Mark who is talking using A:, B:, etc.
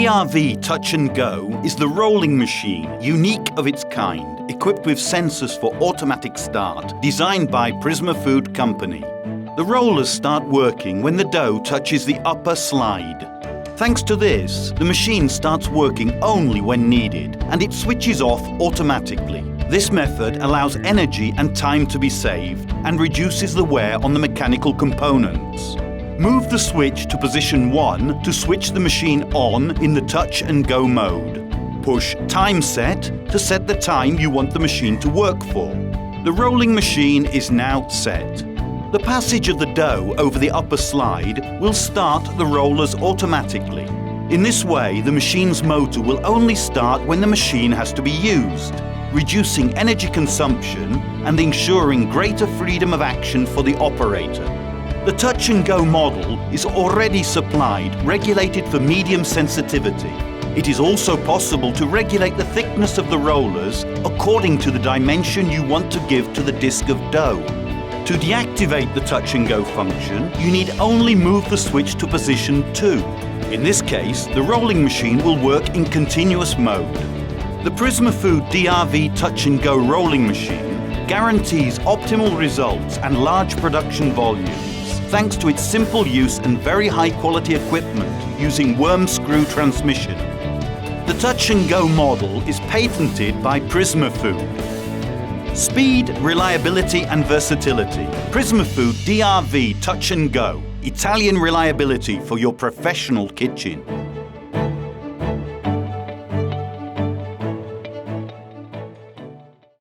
A: DRV Touch Go is the rolling machine, unique of its kind, equipped with sensors for automatic start, designed by Prismafood company. The rollers start working when the dough touches the upper slide. Thanks to this, the machine starts working only when needed, and it switches off automatically. This method allows energy and time to be saved and reduces the wear on the mechanical components. Move the switch to position 1 to switch the machine on in the touch and go mode. Push Time Set to set the time you want the machine to work for. The rolling machine is now set. The passage of the dough over the upper slide will start the rollers automatically. In this way, the machine's motor will only start when the machine has to be used, reducing energy consumption and ensuring greater freedom of action for the operator. The Touch and Go model is already supplied, regulated for medium sensitivity. It is also possible to regulate the thickness of the rollers according to the dimension you want to give to the disc of dough. To deactivate the Touch and Go function, you need only move the switch to position 2. In this case, the rolling machine will work in continuous mode. The Prismafood DRV Touch and Go rolling machine guarantees optimal results and large production volumes, thanks to its simple use and very high-quality equipment using worm screw transmission. The Touch and Go model is patented by Prismafood. Speed, reliability and versatility. Prismafood DRV Touch and Go. Italian reliability for your professional kitchen.